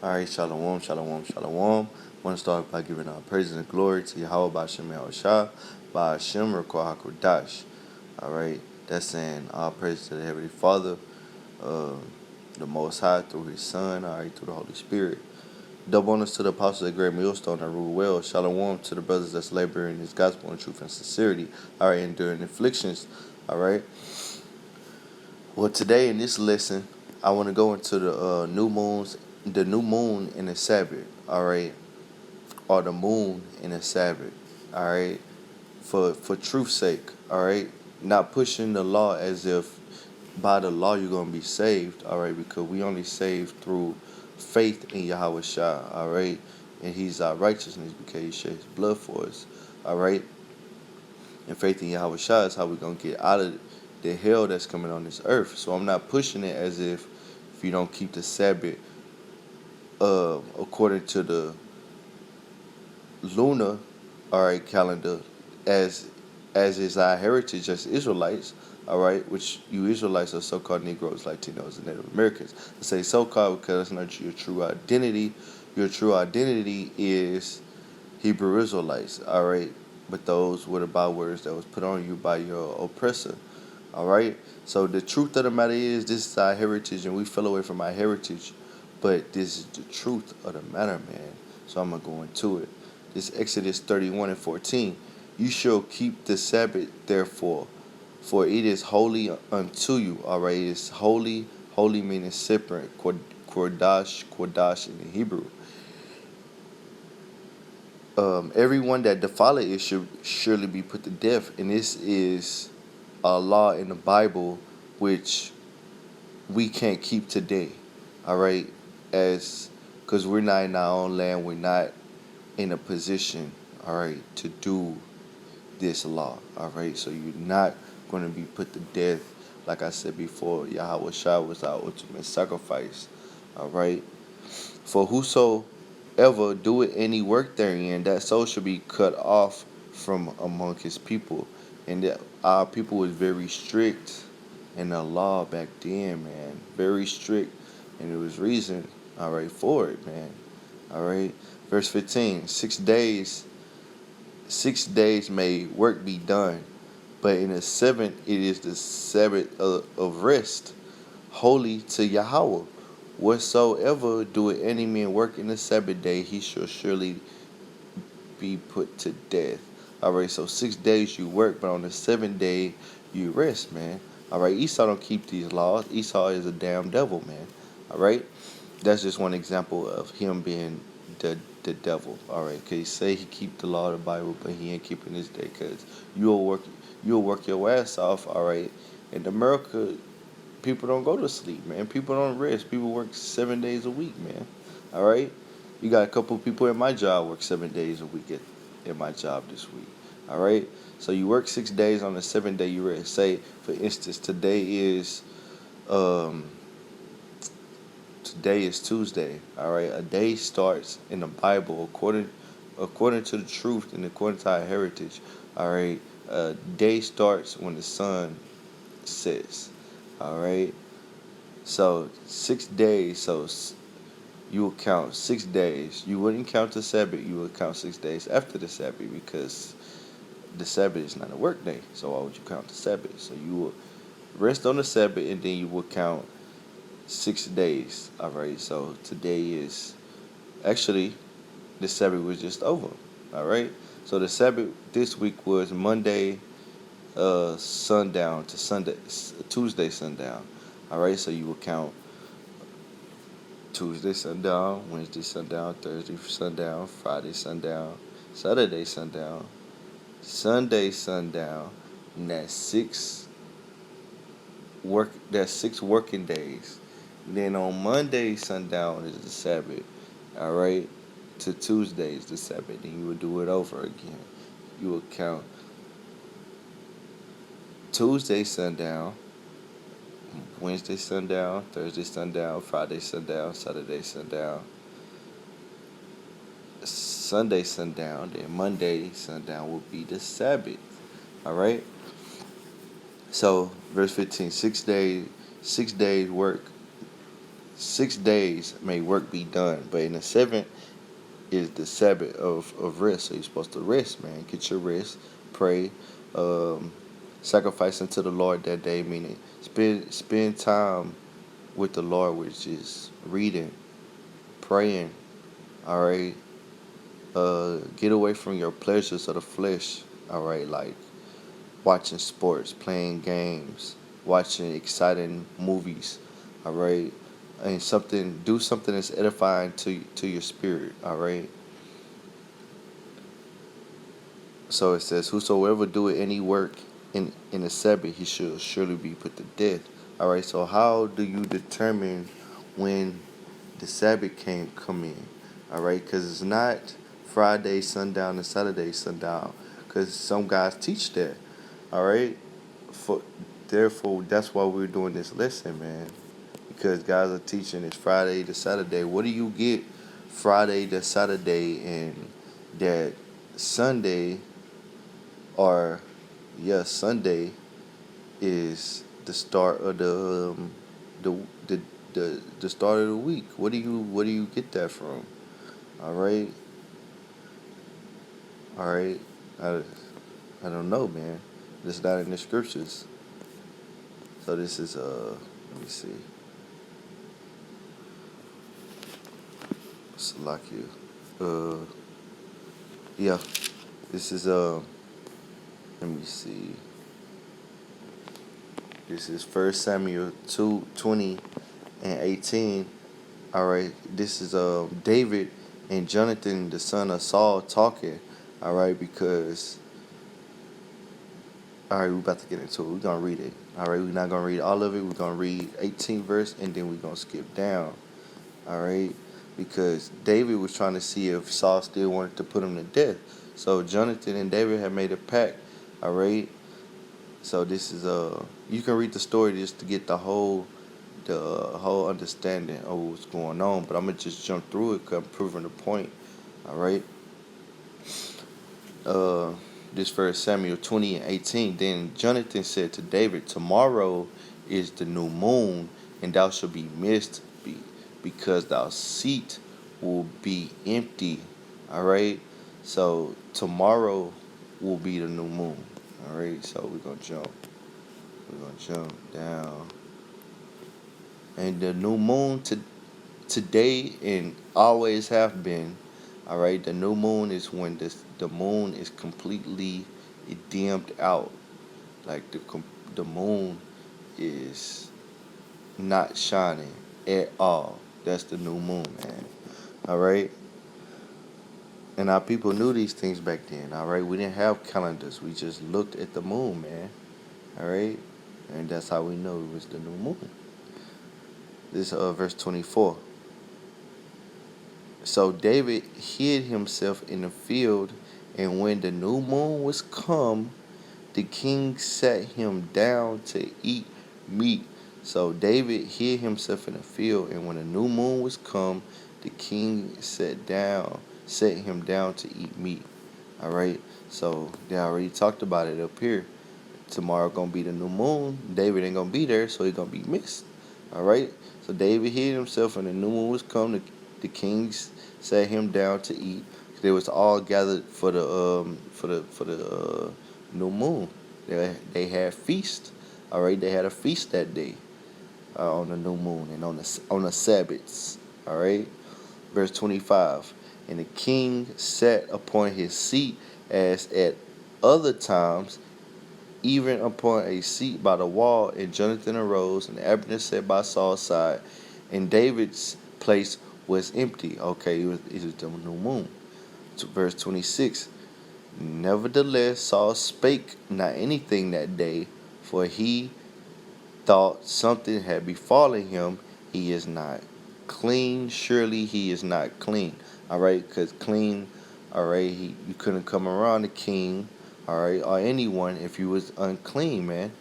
All right, shalom, shalom, shalom. Want to start by giving our praises and glory to Yahweh Bashem Yahushua, by Hashem Rekwa HaKodash. All right, that's saying all praise to the Heavenly Father, uh, the Most High through His Son, all right, through the Holy Spirit. Double honors to the apostles of Great Millstone that rule well. Shalom to the brothers that's laboring in His gospel in truth and sincerity, all right, enduring afflictions, all right. Well, today in this lesson, I want to go into the new moon and the Sabbath, all right, or the moon and the Sabbath, all right, for truth's sake, all right, not pushing the law as if by the law you're gonna be saved, all right, because we only saved through faith in Yahweh Shah, all right, and He's our righteousness because He shed His blood for us, all right, and faith in Yahweh Shah is how we're gonna get out of the hell that's coming on this earth. So I'm not pushing it as if you don't keep the Sabbath according to the lunar, all right, calendar, as is our heritage as Israelites, all right, which you Israelites are so-called Negroes, Latinos, and Native Americans. I say so-called because that's not your true identity. Your true identity is Hebrew Israelites, all right, but those were the bywords that was put on you by your oppressor, all right. So the truth of the matter is, this is our heritage, and we fell away from our heritage, but this is the truth of the matter, man. So I'm gonna go into it. This Exodus 31:14. You shall keep the Sabbath, therefore, for it is holy unto you. All right, it is holy. Holy meaning separate. Kodash in the Hebrew. Everyone that defileth it should surely be put to death. And this is a law in the Bible which we can't keep today. All right, as because we're not in our own land, we're not in a position, all right, to do this law, all right. So you're not going to be put to death, like I said before. Yahweh Shah was our ultimate sacrifice, all right. For whosoever doeth any work therein, that soul should be cut off from among his people. And that our people was very strict in the law back then, man. Very strict. And there was reason, all right, for it, man. All right. Verse 15, 6 days may work be done, but in the seventh it is the Sabbath of rest, holy to Yahweh. Whatsoever doeth any man work in the Sabbath day, he shall surely be put to death. All right, so 6 days you work, but on the seventh day you rest, man. All right, Esau don't keep these laws. Esau is a damn devil, man. All right, that's just one example of him being the devil. All right, cause he say he keep the law of the Bible, but he ain't keeping his day. Cause you'll work your ass off. All right, in America, people don't go to sleep, man. People don't rest. People work 7 days a week, man. All right. You got a couple people in my job work 7 days a week at my job this week. All right. So you work 6 days, on the seventh day you rest. Say, for instance, um today is Tuesday. All right. A day starts in the Bible according to the truth and according to our heritage. All right. A day starts when the sun sets. All right. So 6 days. So you will count 6 days. You wouldn't count the Sabbath. You would count 6 days after the Sabbath because the Sabbath is not a work day. So why would you count the Sabbath? So you will rest on the Sabbath and then you will count 6 days. All right. So today is actually the Sabbath was just over. All right. So the Sabbath this week was Monday sundown to Tuesday sundown. All right. So you will count Tuesday sundown, Wednesday sundown, Thursday sundown, Friday sundown, Saturday sundown, Sunday sundown, and that's 6 working days. Then on Monday sundown is the Sabbath. All right, to Tuesday is the Sabbath. Then you would do it over again. You would count Tuesday sundown, Wednesday sundown, Thursday sundown, Friday sundown, Saturday sundown, Sunday sundown, then Monday sundown will be the Sabbath. All right. So verse 15, 6 days work, 6 days may work be done, but in the seventh is the Sabbath of rest. So you're supposed to rest, man. Get your rest, pray, um, sacrifice unto the Lord that day, meaning spend time with the Lord, which is reading, praying, all right. Get away from your pleasures of the flesh, all right, like watching sports, playing games, watching exciting movies, all right, and do something that's edifying to your spirit, all right. So it says, whosoever doeth any work in the Sabbath, he shall surely be put to death. All right. So how do you determine when the Sabbath can't come in? All right, because it's not Friday sundown and Saturday sundown, because some guys teach that. All right. For therefore, that's why we're doing this lesson, man. Because guys are teaching it's Friday to Saturday. What do you get Friday to Saturday and that Sunday? Or Sunday is the start of the the the start of the week. What do you get that from? All right, all right. I I don't know, man. It's not in the scriptures. So this is let me see. Salakia. Uh yeah. This is let me see. This is First Samuel 2:20 and 18. All right, this is David and Jonathan, the son of Saul, talking. All right, because all right, we're about to get into it. We're gonna read it. All right, we're not gonna read all of it. We're gonna read 18 verse and then we're gonna skip down. All right, because David was trying to see if Saul still wanted to put him to death. So Jonathan and David had made a pact. All right, so this is you can read the story just to get the whole understanding of what's going on. But I'm gonna just jump through it because I'm proving the point. All right. Uh, this First Samuel 20:18. Then Jonathan said to David, "Tomorrow is the new moon, and thou shalt be missed, because thy seat will be empty." All right. So tomorrow will be the new moon. All right. So we're gonna jump. We're gonna jump down. And the new moon today and always have been. All right, the new moon is when the moon is completely dimmed out, like the moon is not shining at all. That's the new moon, man. All right, and our people knew these things back then. All right, we didn't have calendars. We just looked at the moon, man. All right, and that's how we know it was the new moon. This verse 24. So David hid himself in the field, and when the new moon was come, the king sat him down to eat meat. So David hid himself in the field, and when the new moon was come, the king set him down to eat meat. All right. So they already talked about it up here. Tomorrow gonna be the new moon. David ain't gonna be there, so he gonna be missed. All right. So David hid himself, and the new moon was come. The kings sat him down to eat. They was all gathered for the new moon. They had feast. All right. They had a feast that day on the new moon and on the Sabbaths. All right. Verse 25. And the king sat upon his seat as at other times, even upon a seat by the wall, and Jonathan arose, and Abner sat by Saul's side, and David's place was empty. Okay, it was the new moon. Verse 26. Nevertheless, Saul spake not anything that day, for he thought something had befallen him. He is not clean. Surely he is not clean. All right, because clean, all right, you couldn't come around the king, all right, or anyone if you was unclean, man.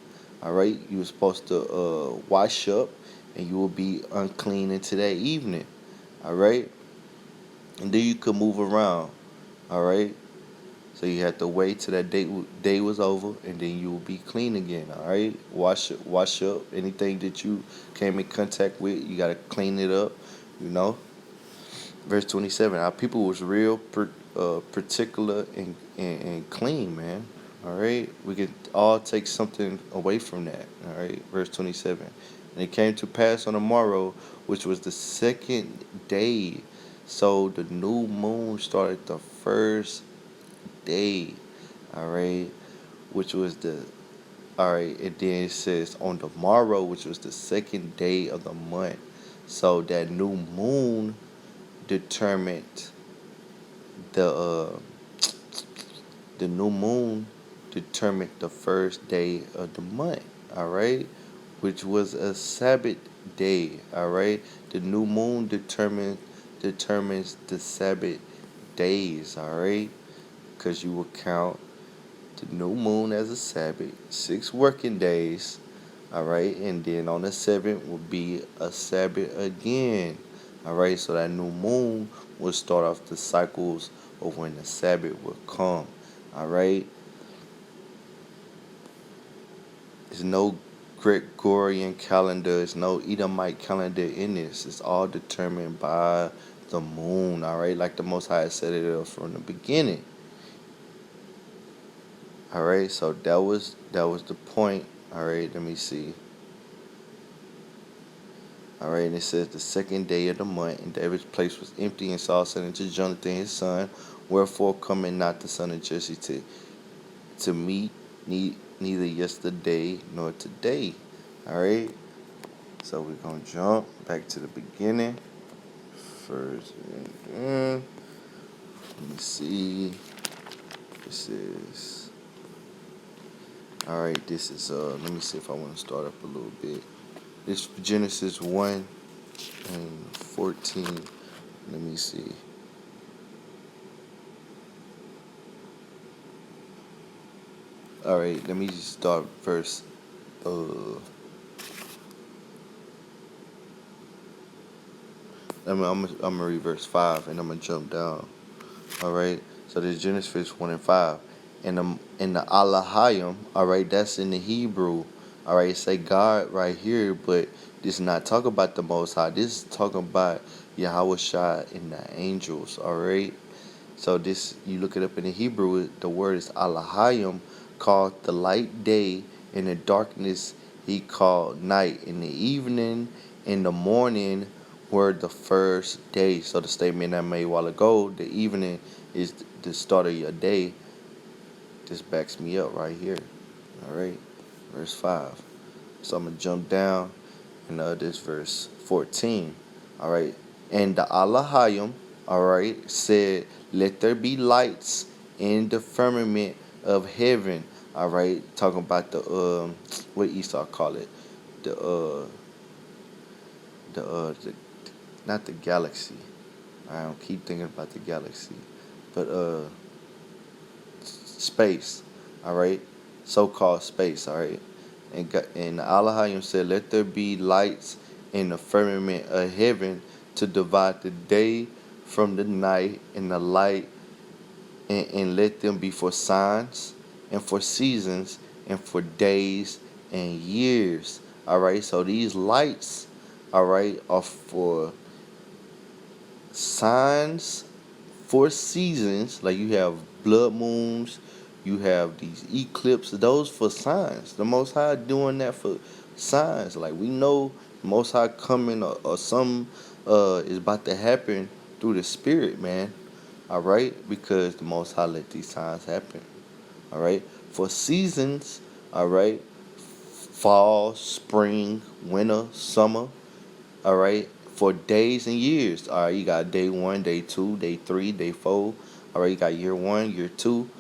All right, you were supposed to wash up, and you will be unclean into that evening. All right, and then you could move around. All right, So you have to wait till that day was over, and then you will be clean again. All right, wash up anything that you came in contact with. You gotta clean it up. You know. Verse 27. Our people was real particular and clean, man. All right, we can all take something away from that. All right, verse 27. And it came to pass on the morrow, which was the second day. So the new moon started the first day, all right, which was the, all right, and then it says on the morrow, which was the second day of the month. So that new moon determined the the new moon determined the first day of the month, all right, which was a Sabbath day, all right. The new moon determines the Sabbath days, all right, because you will count the new moon as a Sabbath, 6 working days, all right, and then on the seventh will be a Sabbath again, all right. So that new moon will start off the cycles of when the Sabbath will come, all right. There's no Gregorian calendar, there's no Edomite calendar in this. It's all determined by the moon, all right, like the Most High said it up from the beginning. All right, so that was the point. All right, let me see. All right, and it says the second day of the month, and David's place was empty, and Saul said unto Jonathan his son, wherefore cometh not the son of Jesse to meet, neither yesterday nor today. All right, so we're gonna jump back to the beginning first. Let me see. This is. All right, this is let me see if I want to start up a little bit. This Genesis 1 and 14. Let me see. All right, let me start verse. I'm gonna read verse 5 and I'm gonna jump down. All right, so there's Genesis 1 and 5, and the Alahayim. All right, that's in the Hebrew. All right, say God right here, but this is not talking about the Most High. This is talking about Yahweh Shai and the angels. All right. So this, you look it up in the Hebrew, the word is Alahayim, called the light day, in the darkness he called night. In the evening, in the morning were the first day. So the statement I made a while ago, the evening is the start of your day. This backs me up right here. All right, verse 5. So I'm going to jump down and this verse 14. All right. And the Alahayim, all right, said, let there be lights in the firmament of heaven. All right. Talking about the, what Esau call it? The not the galaxy. I don't keep thinking about the galaxy. But, space. All right. So-called space. All right. And Allahayim said, let there be lights in the firmament of heaven to divide the day from the night, and the light, and let them be for signs and for seasons and for days and years. All right, so these lights, all right, are for signs, for seasons. Like you have blood moons, you have these eclipses, those for signs. The Most High doing that for signs. Like we know the Most High coming, or some is about to happen through the Spirit, man. All right, because the Most High let these signs happen. All right, for seasons. All right, fall, spring, winter, summer. All right, for days and years. All right, you got day 1, day 2, day 3, day 4. All right, you got year 1, year 2.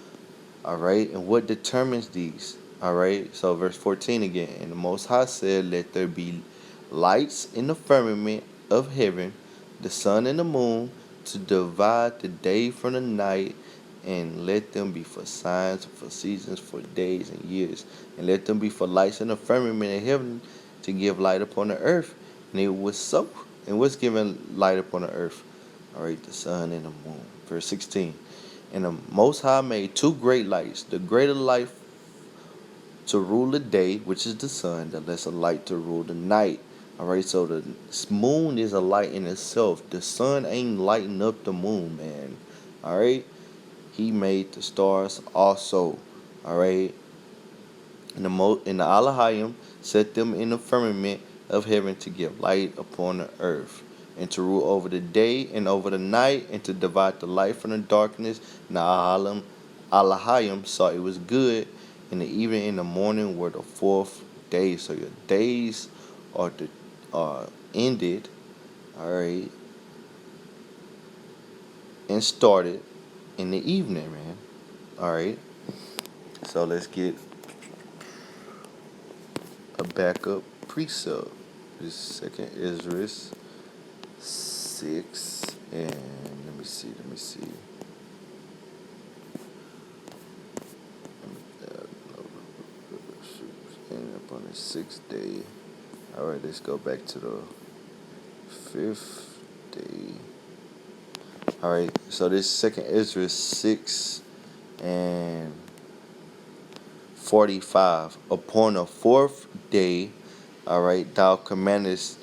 All right, and what determines these? All right, so verse 14 again. And the Most High said, let there be lights in the firmament of heaven, the sun and the moon, to divide the day from the night, and let them be for signs, for seasons, for days and years. And let them be for lights in the firmament of heaven, to give light upon the earth. And it was so. And what's giving light upon the earth? All right, the sun and the moon. Verse 16. And the Most High made two great lights, the greater light to rule the day, which is the sun, the lesser light to rule the night. Alright, so the moon is a light in itself. The sun ain't lighting up the moon, man. Alright? He made the stars also. Alright? And the Alahayim set them in the firmament of heaven to give light upon the earth, and to rule over the day and over the night, and to divide the light from the darkness. And the Alahayim saw it was good, and the evening and the morning were the fourth day. So your days are ended, all right, and started in the evening, man. All right. So let's get a backup precept. This second Ezra 6, and let me see. And up on the sixth day. All right, let's go back to the fifth day. All right, so this second Ezra 6 and 45. Upon the fourth day, all right, thou commandest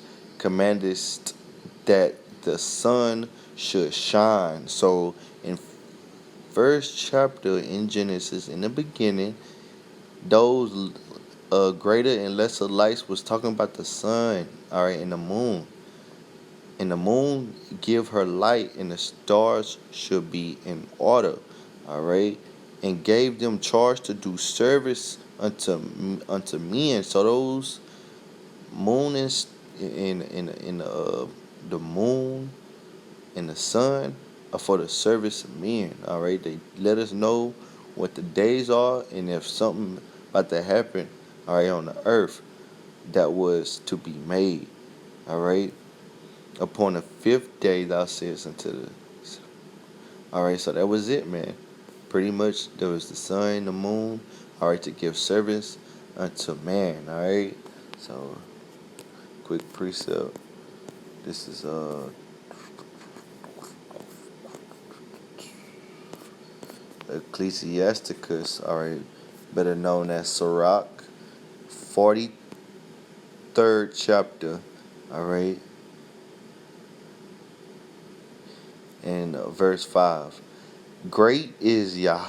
that the sun should shine. So in first chapter in Genesis, in the beginning, those greater and lesser lights was talking about the sun, all right, and the moon. And the moon give her light, and the stars should be in order, all right, and gave them charge to do service unto men. So those moon and the moon and the sun are for the service of men. All right, they let us know what the days are, and if something about to happen, all right, on the earth that was to be made. All right. Upon the fifth day, thou saidst unto the. All right, so that was it, man. Pretty much, there was the sun, the moon, all right, to give service unto man. All right. So, quick precept. This is Ecclesiasticus, all right, better known as Sirach, 43rd chapter, all right, and verse 5. Great is Yahweh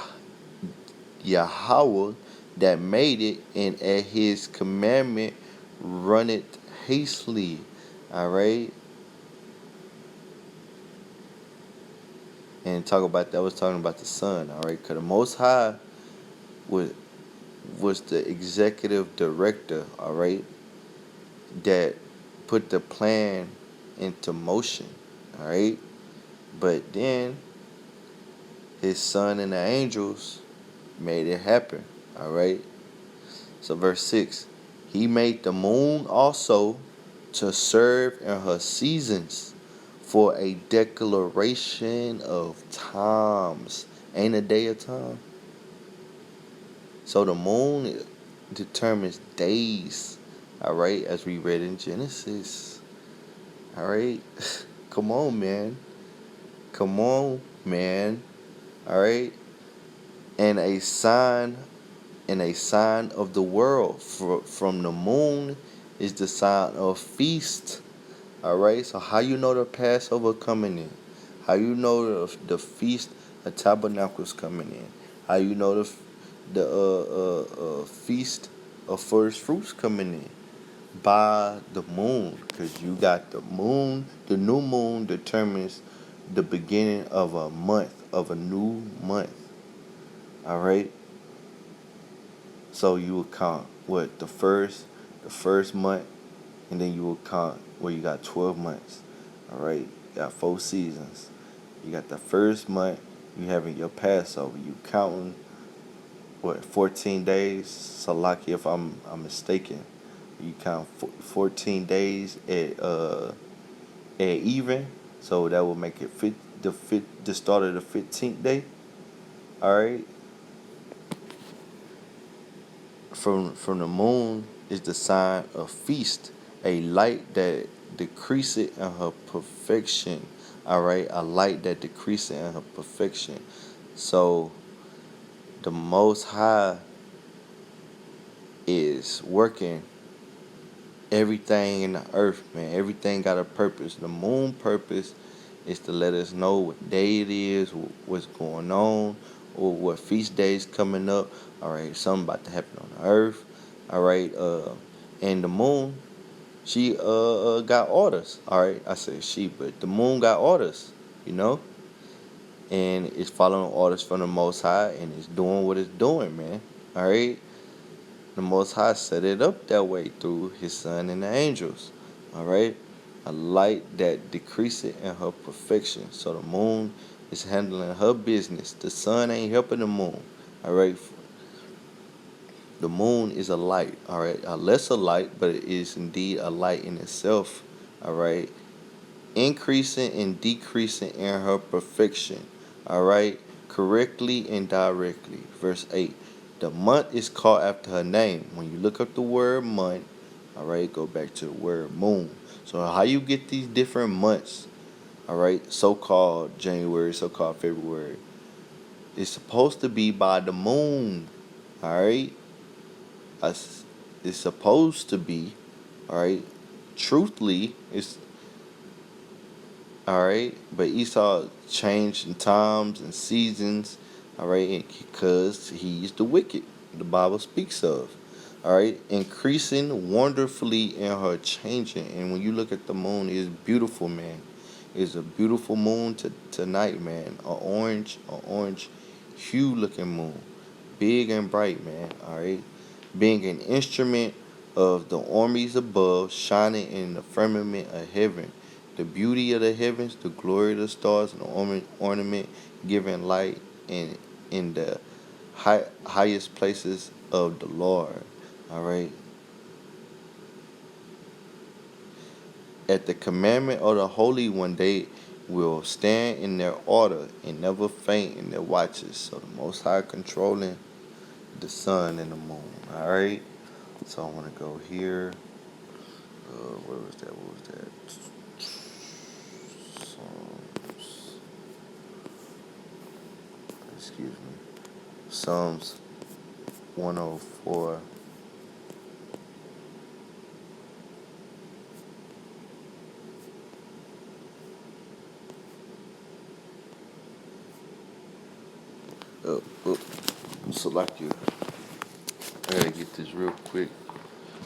that made it, and at his commandment run it hastily. All right. And talk about that was talking about the sun. All right, because the Most High was the executive director. All right, that put the plan into motion. All right, but then his son and the angels made it happen. All right. So verse 6. He made the moon also to serve in her seasons for a declaration of times. Ain't a day of time? So the moon determines days. All right. As we read in Genesis. All right. Come on, man. Come on, man. All right. And a sign of the world from the moon is the sign of feast. All right. So how you know the Passover coming in? How you know the feast of tabernacles coming in? How you know the feast of first fruits coming in? By the moon, because you got the moon. The new moon determines the beginning of a month, of a new month. All right. So you will count what the first month, and then you will count where you got 12 months. All right. You got 4 seasons. You got the first month. You having your Passover. You counting what 14 days. Salaki, if I'm mistaken. You count 14 days at even, so that will make it the start of the 15th day. All right. From the moon is the sign of feast, a light that decreases in her perfection. All right, a light that decreases in her perfection. So the Most High is working everything in the earth, man. Everything got a purpose. The moon purpose is to let us know what day it is, what's going on, or what feast days coming up. All right, something about to happen on the earth. All right, and the moon, she got orders. All right, I said she, but the moon got orders, you know, and it's following orders from the Most High, and it's doing what it's doing, man. All right, the Most High set it up that way through His Son and the angels. All right, a light that decreaseth in her perfection. So the moon is handling her business. The sun ain't helping the moon. All right, the moon is a light. All right, a lesser light, but it is indeed a light in itself. All right, increasing and decreasing in her perfection. All right, correctly and directly. Verse 8. The month is called after her name. When you look up the word month, all right, go back to the word moon. So how you get these different months, all right, so-called January, so-called February, it's supposed to be by the moon, all right? It's supposed to be, all right? Truthfully, it's all right, but Esau changed in times and seasons, all right, because he's the wicked. The Bible speaks of, all right, increasing wonderfully in her changing. And when you look at the moon, it's beautiful, man. It's a beautiful moon tonight, man. A orange hue looking moon, big and bright, man. All right, being an instrument of the armies above, shining in the firmament of heaven. The beauty of the heavens, the glory of the stars, and the ornament giving light in the highest places of the Lord. All right. At the commandment of the Holy One, they will stand in their order and never faint in their watches. So the Most High controlling the sun and the moon. All right. So I want to go here. Where was that? What was that? Psalms. Excuse me. Psalms 104. Oh, select you. I gotta get this real quick.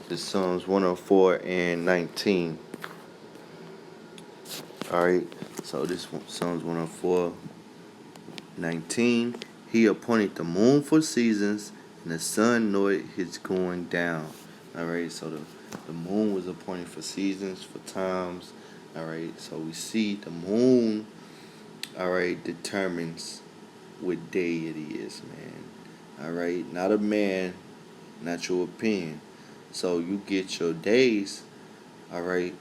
This Psalms 104 and 19. Alright, so this one, Psalms 104, 19. He appointed the moon for seasons, and the sun knoweth his going down. Alright, so the moon was appointed for seasons, for times. Alright, so we see the moon, alright, determines what day it is, man. Alright, not a man, not your opinion. So you get your days, alright,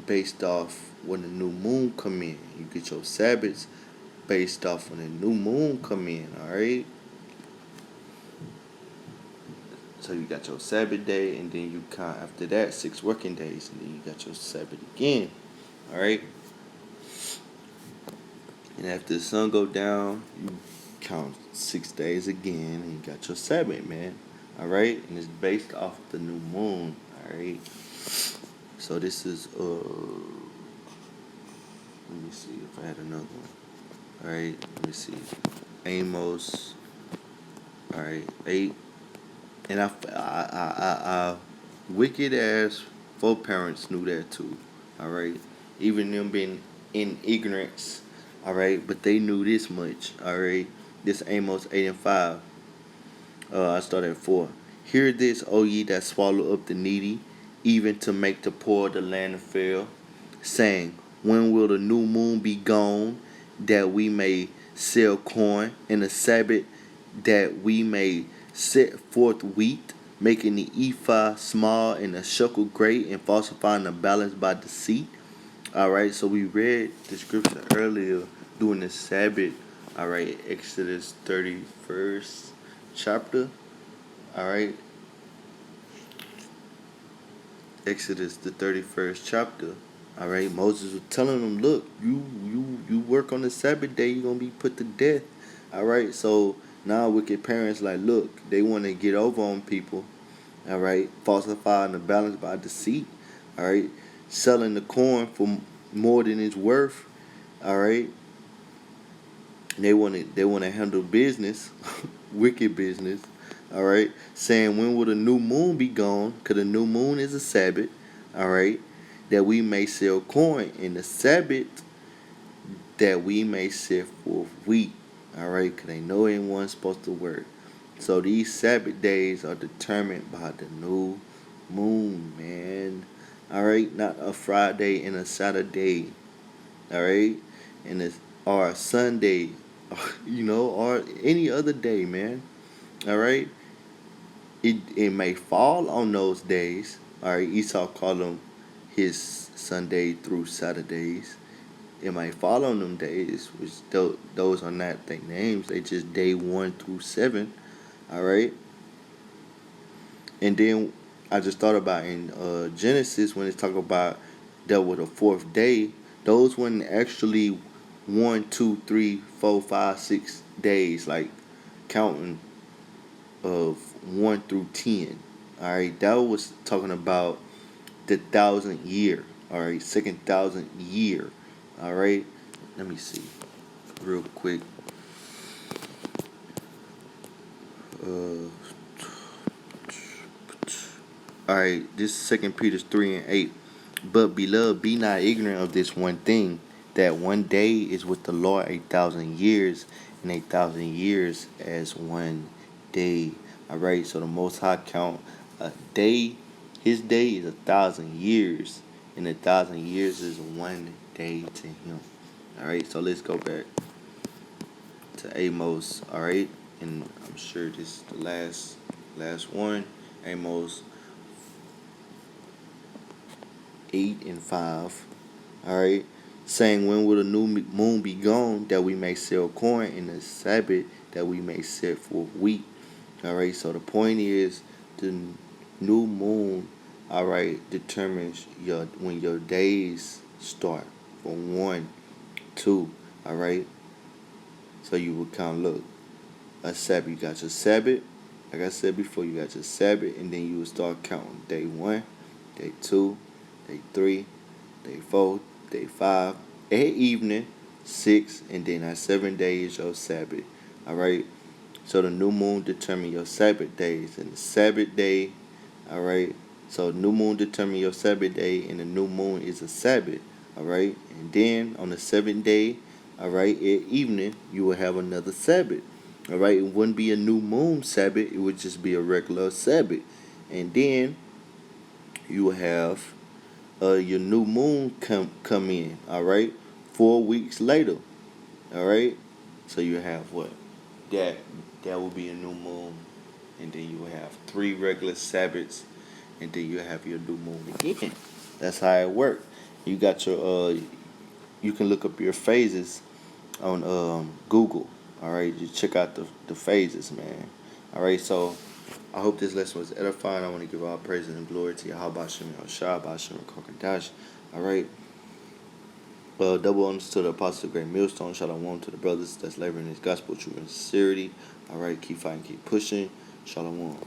based off when the new moon come in. You get your Sabbaths based off when the new moon come in, alright? So you got your Sabbath day, and then you count after that 6 working days, and then you got your Sabbath again, alright? And after the sun go down, you count 6 days again, and you got your Sabbath, man, alright? And it's based off the new moon, alright? So this is, let me see if I had another one. Alright, let me see. Amos, alright, 8. And I wicked ass foreparents knew that too. Alright, even them being in ignorance. Alright, but they knew this much. Alright, this Amos 8 and 5. I started at 4. Hear this, O ye that swallow up the needy, even to make the poor the land fail, saying, when will the new moon be gone, that we may sell corn, and the Sabbath, that we may set forth wheat, making the ephah small and the shekel great, and falsifying the balance by deceit? Alright, so we read the scripture earlier during the Sabbath. Alright, Exodus 31st chapter. Alright, Exodus the 31st chapter. Alright, Moses was telling them, look, you work on the Sabbath day, you're gonna be put to death. All right, so now wicked parents like, look, they want to get over on people. All right, falsifying the balance by deceit. All right, selling the corn for more than it's worth. All right, they want to handle business, wicked business. All right, saying when will the new moon be gone? Cause the new moon is a Sabbath. All right, that we may sell corn in the Sabbath, that we may set forth wheat. All right, cause they know anyone's supposed to work. So these Sabbath days are determined by the new moon, man. All right, not a Friday and a Saturday. All right, and it's or a Sunday, or any other day, man. All right, it may fall on those days. All right, Esau called them his Sunday through Saturdays. It might fall on them days, which those are not their names. They just day 1 through 7. All right, and then I just thought about in Genesis when it's talking about that with the fourth day, those weren't actually 1, 2, 3, 4, 5, 6 days, like counting of 1 through 10. All right, that was talking about the 1,000 year. All right, second 1,000 year. All right, let me see real quick. Uh, all right, this is Second Peter 3:8. But beloved, be not ignorant of this one thing, that one day is with the Lord 1,000 years, and 1,000 years as one day. All right, so the Most High count a day. His day is 1,000 years, and 1,000 years is one day to him. All right, so let's go back to Amos. All right, and I'm sure this is the last one. Amos 8 and 5. All right, saying, when will the new moon be gone, that we may sell corn, in the Sabbath, that we may set forth wheat. All right, so the point is the new moon. All right, determines when your days start from 1, 2. All right, so you will count. Look, a Sabbath. You got your Sabbath. Like I said before, you got your Sabbath, and then you will start counting day 1, day 2, day 3, day 4, day 5, at evening, 6, and then at 7 days your Sabbath. All right. So the new moon determine your Sabbath days, and the Sabbath day. All right. So new moon determine your Sabbath day, and the new moon is a Sabbath. All right. And then on the 7th day, all right, at evening you will have another Sabbath. All right. It wouldn't be a new moon Sabbath. It would just be a regular Sabbath. And then you will have your new moon come in. All right, 4 weeks later. All right, so you have what? That that will be a new moon, and then you will have 3 regular Sabbaths, and then you have your new moon again. That's how it works. You got your you can look up your phases on Google. All right, you check out the phases, man. All right, so I hope this lesson was edifying. I want to give all praise and glory to Yahweh Shem Shah, Bashem Kokadash. All right. Double honors to the apostle, great millstone. Shalom to the brothers that's laboring in this gospel, truth and sincerity. All right, keep fighting, keep pushing. Shalom.